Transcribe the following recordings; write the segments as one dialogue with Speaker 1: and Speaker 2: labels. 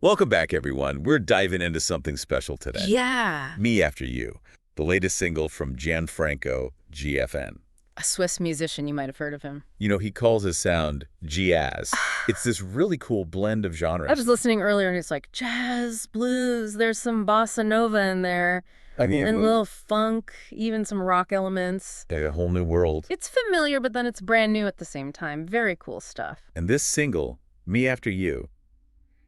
Speaker 1: Welcome back, everyone. We're diving into something special today.
Speaker 2: Yeah.
Speaker 1: Me After You, the latest single from Gianfranco GFN.
Speaker 2: A Swiss musician, you might have heard of him.
Speaker 1: You know, he calls his sound Giazz. It's this really cool blend of
Speaker 2: I
Speaker 1: genres.
Speaker 2: was listening earlier and it's like jazz, blues, there's some bossa nova in there,
Speaker 1: I mean,
Speaker 2: and a little funk, even some rock elements.
Speaker 1: a whole new world.
Speaker 2: It's familiar, but then it's brand new at the same time. Very cool stuff.
Speaker 1: And this single, Me After You,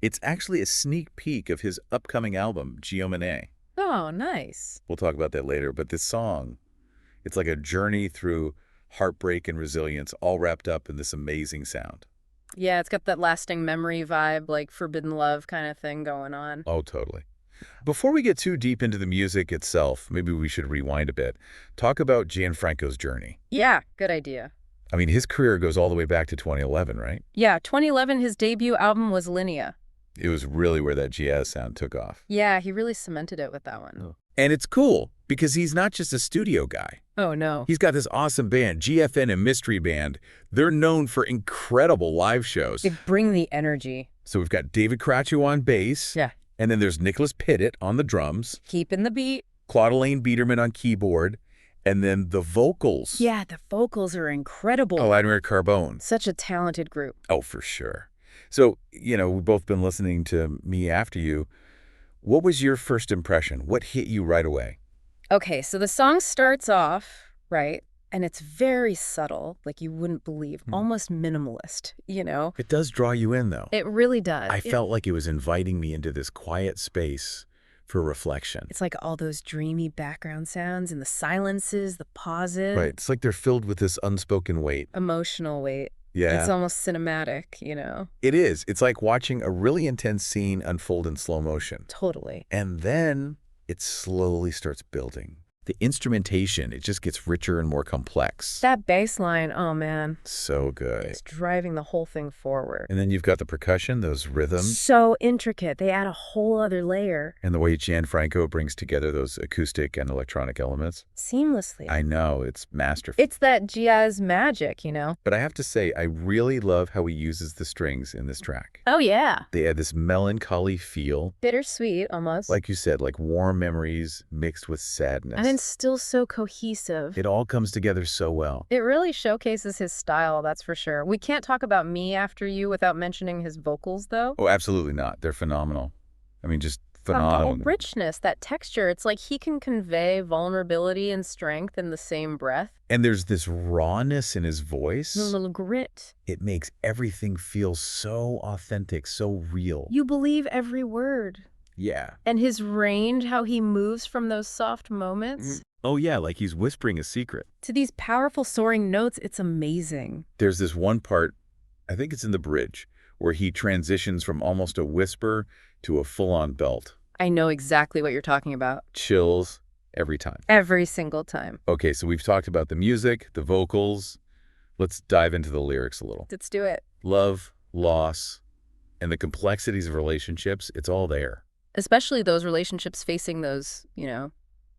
Speaker 1: it's actually a sneak peek of his upcoming album, Giomene.
Speaker 2: Oh, nice.
Speaker 1: We'll talk about that later, but this song, it's like a journey through heartbreak and resilience, all wrapped up in this amazing sound.
Speaker 2: Yeah, it's got that lasting memory vibe, like forbidden love kind of thing going on.
Speaker 1: Oh, totally. Before we get too deep into the music itself, maybe we should rewind a bit. Talk about Gianfranco's journey.
Speaker 2: Yeah, good idea.
Speaker 1: I mean, his career goes all the way back to 2011, right?
Speaker 2: Yeah, 2011, his debut album was Linea.
Speaker 1: It was really where that jazz sound took off.
Speaker 2: Yeah, he really cemented it with that one.
Speaker 1: Oh. And it's cool because he's not just a studio guy.
Speaker 2: Oh, no.
Speaker 1: He's got this awesome band, GFN and Mystery Band. They're known for incredible live shows.
Speaker 2: They bring the energy.
Speaker 1: So we've got David Cratchit on bass.
Speaker 2: Yeah.
Speaker 1: And then there's Nicholas Pittett on the drums.
Speaker 2: Keeping the beat.
Speaker 1: Claude Biederman on keyboard. And then the vocals.
Speaker 2: Yeah, the vocals are incredible.
Speaker 1: Oh, Admiral Carbone.
Speaker 2: Such a talented group.
Speaker 1: Oh, for sure. So, you know, we've both been listening to Me After You. What was your first impression? What hit you right away?
Speaker 2: Okay, so the song starts off, right? And it's very subtle, like you wouldn't believe, almost minimalist, you know?
Speaker 1: It does draw you in, though.
Speaker 2: It really does.
Speaker 1: I felt like it was inviting me into this quiet space for reflection.
Speaker 2: It's like all those dreamy background sounds and the silences, the pauses.
Speaker 1: Right. It's like they're filled with this unspoken weight.
Speaker 2: Emotional weight.
Speaker 1: Yeah.
Speaker 2: It's almost cinematic, you know?
Speaker 1: It is. It's like watching a really intense scene unfold in slow motion.
Speaker 2: Totally.
Speaker 1: And then it slowly starts building. The instrumentation, it just gets richer and more complex.
Speaker 2: That bass line, oh man.
Speaker 1: So good.
Speaker 2: It's driving the whole thing forward.
Speaker 1: And then you've got the percussion, those rhythms.
Speaker 2: So intricate. They add a whole other layer.
Speaker 1: And the way Gianfranco brings together those acoustic and electronic elements.
Speaker 2: Seamlessly.
Speaker 1: I know, it's masterful.
Speaker 2: It's that Giazz magic, you know?
Speaker 1: But I have to say, I really love how he uses the strings in this track.
Speaker 2: Oh, yeah.
Speaker 1: They add this melancholy feel.
Speaker 2: Bittersweet, almost.
Speaker 1: Like you said, like warm memories mixed with sadness.
Speaker 2: And it's still so cohesive.
Speaker 1: It all comes together so well.
Speaker 2: It really showcases his style, that's for sure. We can't talk about Me After You without mentioning his vocals, though.
Speaker 1: Oh, absolutely not. They're phenomenal. I mean, just
Speaker 2: That
Speaker 1: phenomenal.
Speaker 2: whole richness, that texture. It's like he can convey vulnerability and strength in the same breath.
Speaker 1: And there's this rawness in his voice.
Speaker 2: A little grit.
Speaker 1: It makes everything feel so authentic, so real.
Speaker 2: You believe every word.
Speaker 1: Yeah.
Speaker 2: And his range, how he moves from those soft moments
Speaker 1: Oh, yeah, like he's whispering a secret.
Speaker 2: to these powerful soaring notes, it's amazing.
Speaker 1: There's this one part, I think it's in the bridge, where he transitions from almost a whisper to a full-on belt.
Speaker 2: I know exactly what you're talking about.
Speaker 1: Chills every time.
Speaker 2: Every single time.
Speaker 1: Okay, so we've talked about the music, the vocals. Let's dive into the lyrics a little.
Speaker 2: Let's do it.
Speaker 1: Love, loss, and the complexities of relationships, it's all there.
Speaker 2: Especially those relationships facing those, you know.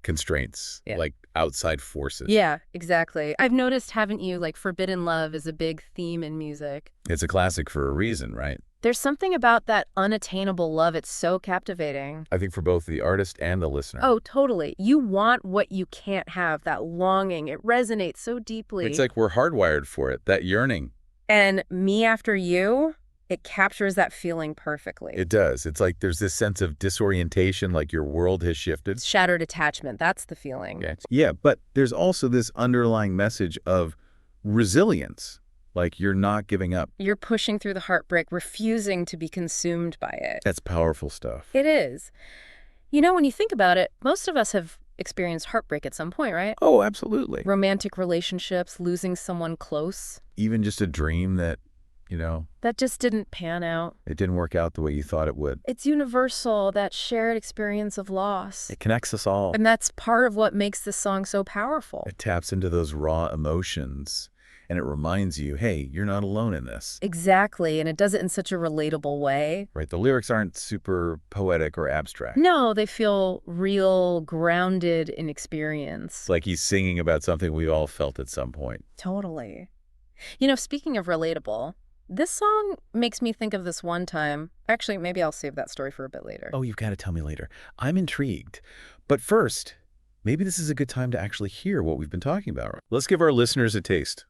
Speaker 1: Constraints,
Speaker 2: Yeah.
Speaker 1: like outside forces.
Speaker 2: Yeah, exactly. I've noticed, haven't you, like forbidden love is a big theme in music.
Speaker 1: It's a classic for a reason, right?
Speaker 2: There's something about that unattainable love. It's so captivating.
Speaker 1: I think for both the artist and the listener.
Speaker 2: Oh, totally. You want what you can't have, that longing. It resonates so deeply.
Speaker 1: It's like we're hardwired for it, that yearning.
Speaker 2: And Me After You, it captures that feeling perfectly.
Speaker 1: It does. It's like there's this sense of disorientation, like your world has shifted.
Speaker 2: Shattered attachment, that's the feeling.
Speaker 1: Yeah, but there's also this underlying message of resilience, like you're not giving up.
Speaker 2: You're pushing through the heartbreak, refusing to be consumed by it.
Speaker 1: That's powerful stuff.
Speaker 2: It is. You know, when you think about it, most of us have experienced heartbreak at some point, right?
Speaker 1: Oh, absolutely.
Speaker 2: Romantic relationships, losing someone close.
Speaker 1: Even just a dream that, you know,
Speaker 2: That just didn't pan out.
Speaker 1: it didn't work out the way you thought it would.
Speaker 2: It's universal, that shared experience of loss.
Speaker 1: It connects us all.
Speaker 2: And that's part of what makes this song so powerful.
Speaker 1: It taps into those raw emotions, and it reminds you, hey, you're not alone in this.
Speaker 2: Exactly, and it does it in such a relatable way.
Speaker 1: Right? The lyrics aren't super poetic or abstract.
Speaker 2: No, they feel real, grounded in experience.
Speaker 1: It's like he's singing about something we all felt at some point.
Speaker 2: Totally. You know, speaking of relatable, This song makes me think of this one time. Actually, maybe I'll save that story for a bit later.
Speaker 1: Oh, you've got to tell me later. I'm intrigued. But first, maybe this is a good time to actually hear what we've been talking about. Let's give our listeners a taste.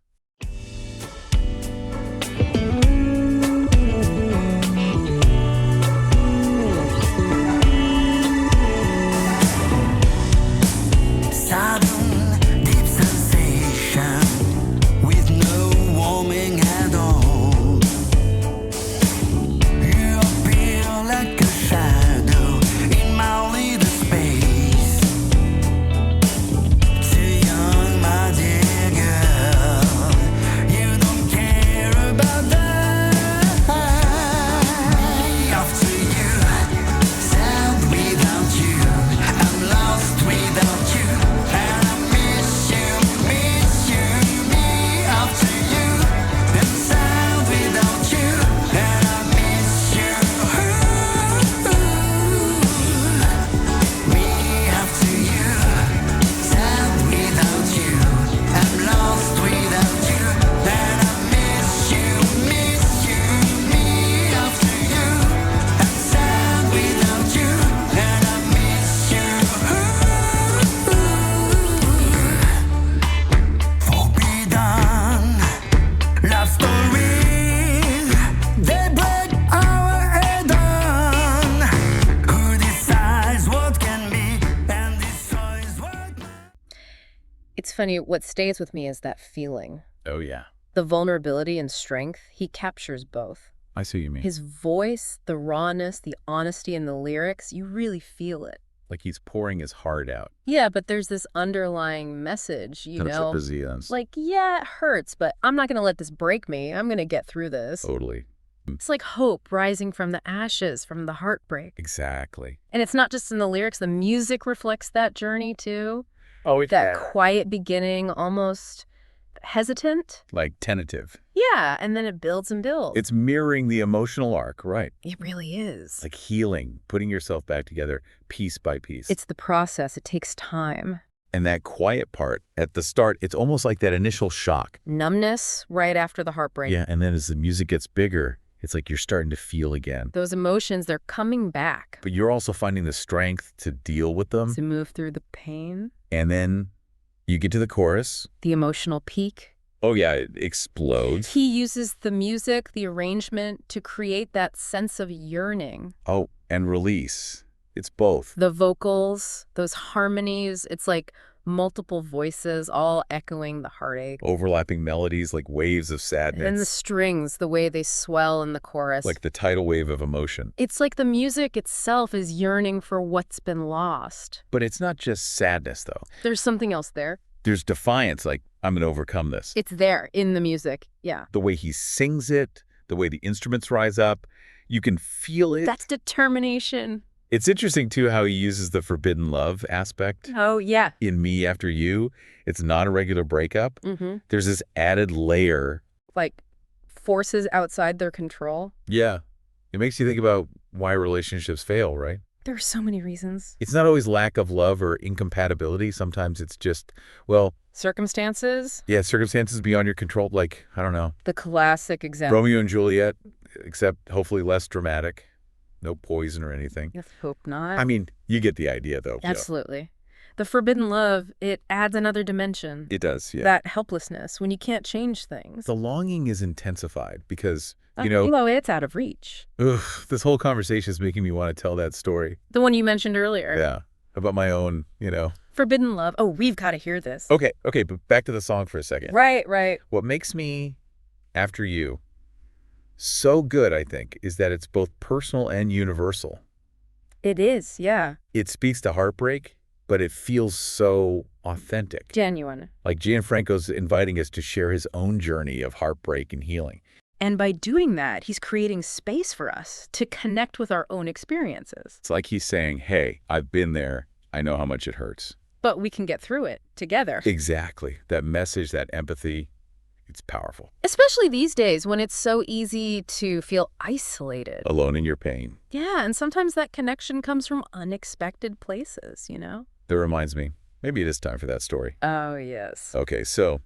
Speaker 2: It's funny, what stays with me is that feeling.
Speaker 1: Oh, yeah.
Speaker 2: The vulnerability and strength, he captures both.
Speaker 1: I see what you mean.
Speaker 2: His voice, the rawness, the honesty in the lyrics, you really feel it.
Speaker 1: Like he's pouring his heart out.
Speaker 2: Yeah, but there's this underlying message, you know? Like, yeah, it hurts, but I'm not going to let this break me. I'm going to get through this.
Speaker 1: Totally.
Speaker 2: It's like hope rising from the ashes, from the heartbreak.
Speaker 1: Exactly.
Speaker 2: And it's not just in the lyrics. The music reflects that journey, too.
Speaker 1: Oh,
Speaker 2: that quiet beginning, almost hesitant.
Speaker 1: Like tentative.
Speaker 2: Yeah, and then it builds and builds.
Speaker 1: It's mirroring the emotional arc, right?
Speaker 2: It really is.
Speaker 1: Like healing, putting yourself back together piece by piece.
Speaker 2: It's the process. It takes time.
Speaker 1: And that quiet part at the start, it's almost like that initial shock.
Speaker 2: Numbness right after the heartbreak.
Speaker 1: Yeah, and then as the music gets bigger, it's like you're starting to feel again.
Speaker 2: Those emotions, they're coming back.
Speaker 1: But you're also finding the strength to deal with them.
Speaker 2: To move through the pain.
Speaker 1: And then you get to the chorus.
Speaker 2: The emotional peak.
Speaker 1: Oh, yeah, it explodes.
Speaker 2: He uses the music, the arrangement, to create that sense of yearning.
Speaker 1: Oh, and release. It's both.
Speaker 2: The vocals, those harmonies, it's like multiple voices all echoing the heartache.
Speaker 1: Overlapping melodies like waves of sadness.
Speaker 2: And the strings, the way they swell in the chorus.
Speaker 1: Like the tidal wave of emotion.
Speaker 2: It's like the music itself is yearning for what's been lost.
Speaker 1: But it's not just sadness, though.
Speaker 2: There's something else there.
Speaker 1: There's defiance, like, I'm going to overcome this.
Speaker 2: It's there in the music, yeah.
Speaker 1: The way he sings it, the way the instruments rise up, you can feel it.
Speaker 2: That's determination.
Speaker 1: It's interesting, too, how he uses the forbidden love aspect.
Speaker 2: Oh, yeah.
Speaker 1: In Me After You, it's not a regular breakup. There's this added layer.
Speaker 2: Like forces outside their control.
Speaker 1: Yeah. It makes you think about why relationships fail, right?
Speaker 2: There are so many reasons.
Speaker 1: It's not always lack of love or incompatibility. Sometimes it's just, well...
Speaker 2: Circumstances?
Speaker 1: Yeah, circumstances beyond your control. Like, I don't know.
Speaker 2: The classic example.
Speaker 1: Romeo and Juliet, except hopefully less dramatic. No poison or anything.
Speaker 2: Let's hope not.
Speaker 1: I mean, you get the idea, though.
Speaker 2: Absolutely. Yeah. The forbidden love, it adds another dimension.
Speaker 1: It does, yeah.
Speaker 2: That helplessness when you can't change things.
Speaker 1: The longing is intensified because, you know...
Speaker 2: Well, it's out of reach.
Speaker 1: Ugh, this whole conversation is making me want to tell that story.
Speaker 2: The one you mentioned earlier.
Speaker 1: Yeah, about my own, you know...
Speaker 2: Forbidden love. Oh, we've got to hear this.
Speaker 1: Okay, but back to the song for a second.
Speaker 2: Right.
Speaker 1: What makes Me After You so good, I think, is that it's both personal and universal.
Speaker 2: It is, yeah.
Speaker 1: It speaks to heartbreak, but it feels so authentic.
Speaker 2: Genuine.
Speaker 1: Like Gianfranco's inviting us to share his own journey of heartbreak and healing.
Speaker 2: And by doing that, he's creating space for us to connect with our own experiences.
Speaker 1: It's like he's saying, hey, I've been there. I know how much it hurts.
Speaker 2: But we can get through it together.
Speaker 1: Exactly. That message, that empathy, it's powerful.
Speaker 2: Especially these days when it's so easy to feel isolated.
Speaker 1: Alone in your pain.
Speaker 2: Yeah, and sometimes that connection comes from unexpected places, you know?
Speaker 1: That reminds me, maybe it is time for that story.
Speaker 2: Oh, yes.
Speaker 1: Okay, so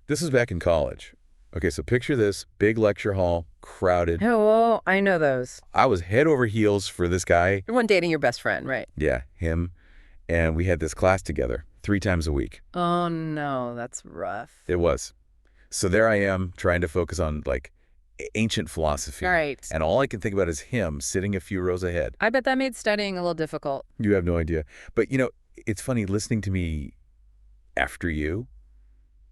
Speaker 1: this is back in college. Okay, so picture this, big lecture hall, crowded.
Speaker 2: Oh, I know those.
Speaker 1: I was head over heels for this guy.
Speaker 2: The one dating your best friend, right?
Speaker 1: Yeah, him. And we had this class together 3 times a week.
Speaker 2: Oh, no, that's rough.
Speaker 1: It was. So there I am trying to focus on, like, ancient philosophy.
Speaker 2: All right.
Speaker 1: And all I can think about is him sitting a few rows ahead.
Speaker 2: I bet that made studying a little difficult.
Speaker 1: You have no idea. But, it's funny, listening to me after you,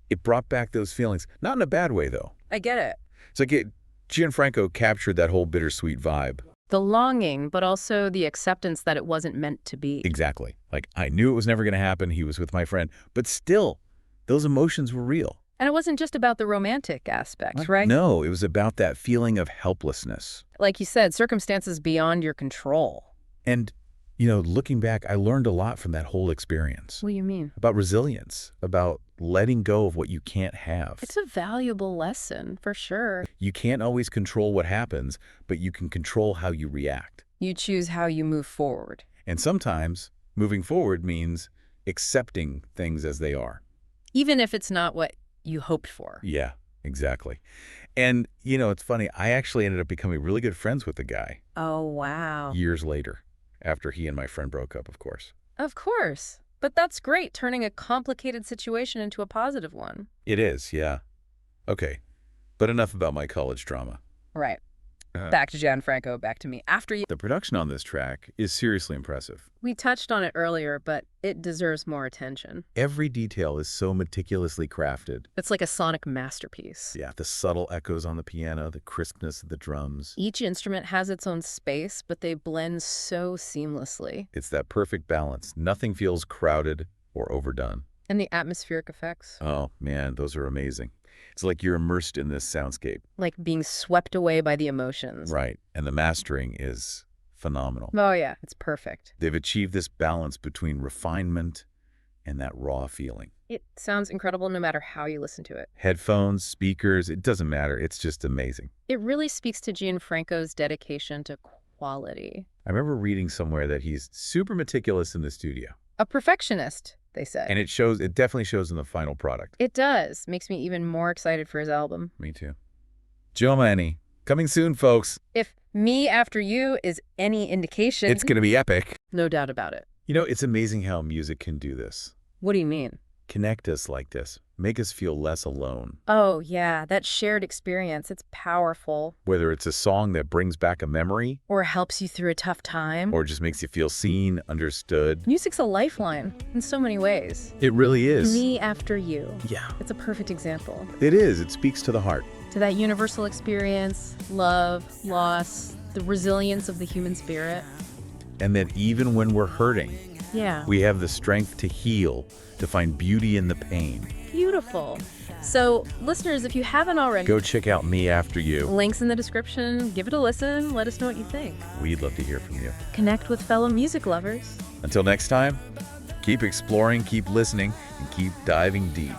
Speaker 1: it brought back those feelings. Not in a bad way, though.
Speaker 2: I get it.
Speaker 1: It's like Gianfranco captured that whole bittersweet vibe.
Speaker 2: The longing, but also the acceptance that it wasn't meant to be.
Speaker 1: Exactly. Like, I knew it was never going to happen. He was with my friend. But still, those emotions were real.
Speaker 2: And it wasn't just about the romantic aspects, right?
Speaker 1: No, it was about that feeling of helplessness.
Speaker 2: Like you said, circumstances beyond your control.
Speaker 1: And, looking back, I learned a lot from that whole experience.
Speaker 2: What do you mean?
Speaker 1: About resilience, about letting go of what you can't have.
Speaker 2: It's a valuable lesson, for sure.
Speaker 1: You can't always control what happens, but you can control how you react.
Speaker 2: You choose how you move forward.
Speaker 1: And sometimes moving forward means accepting things as they are.
Speaker 2: Even if it's not what you hoped for.
Speaker 1: Yeah, exactly. And, it's funny, I actually ended up becoming really good friends with the guy.
Speaker 2: Oh, wow.
Speaker 1: Years later, after he and my friend broke up, of course.
Speaker 2: Of course. But that's great, turning a complicated situation into a positive one.
Speaker 1: It is, yeah. Okay, but enough about my college drama.
Speaker 2: Right. Back to Gianfranco, back to me. After you...
Speaker 1: The production on this track is seriously impressive.
Speaker 2: We touched on it earlier, but it deserves more attention.
Speaker 1: Every detail is so meticulously crafted.
Speaker 2: It's like a sonic masterpiece.
Speaker 1: Yeah, the subtle echoes on the piano, the crispness of the drums.
Speaker 2: Each instrument has its own space, but they blend so seamlessly.
Speaker 1: It's that perfect balance. Nothing feels crowded or overdone.
Speaker 2: And the atmospheric effects.
Speaker 1: Oh, man, those are amazing. It's like you're immersed in this soundscape.
Speaker 2: Like being swept away by the emotions.
Speaker 1: Right, and the mastering is phenomenal.
Speaker 2: Oh, yeah, it's perfect.
Speaker 1: They've achieved this balance between refinement and that raw feeling.
Speaker 2: It sounds incredible no matter how you listen to it.
Speaker 1: Headphones, speakers, it doesn't matter. It's just amazing.
Speaker 2: It really speaks to Gianfranco's dedication to quality.
Speaker 1: I remember reading somewhere that he's super meticulous in the studio.
Speaker 2: A perfectionist, they say.
Speaker 1: And it definitely shows in the final product.
Speaker 2: It does. Makes me even more excited for his album.
Speaker 1: Me too. Joe Manny, coming soon, folks.
Speaker 2: If Me After You is any indication...
Speaker 1: It's going to be epic.
Speaker 2: No doubt about it.
Speaker 1: It's amazing how music can do this.
Speaker 2: What do you mean?
Speaker 1: Connect us like this. Make us feel less alone.
Speaker 2: Oh, yeah, that shared experience. It's powerful.
Speaker 1: Whether it's a song that brings back a memory,
Speaker 2: Or helps you through a tough time.
Speaker 1: or just makes you feel seen, understood.
Speaker 2: Music's a lifeline in so many ways.
Speaker 1: It really is.
Speaker 2: Me After You.
Speaker 1: Yeah,
Speaker 2: It's a perfect example.
Speaker 1: it is. It speaks to the heart.
Speaker 2: To that universal experience, love, loss, the resilience of the human spirit.
Speaker 1: And that even when we're hurting,
Speaker 2: Yeah.
Speaker 1: we have the strength to heal, to find beauty in the pain.
Speaker 2: Beautiful. So, listeners, if you haven't already,
Speaker 1: Go check out Me After You.
Speaker 2: links in the description. Give it a listen. Let us know what you think.
Speaker 1: We'd love to hear from you.
Speaker 2: Connect with fellow music lovers.
Speaker 1: Until next time, keep exploring, keep listening, and keep diving deep.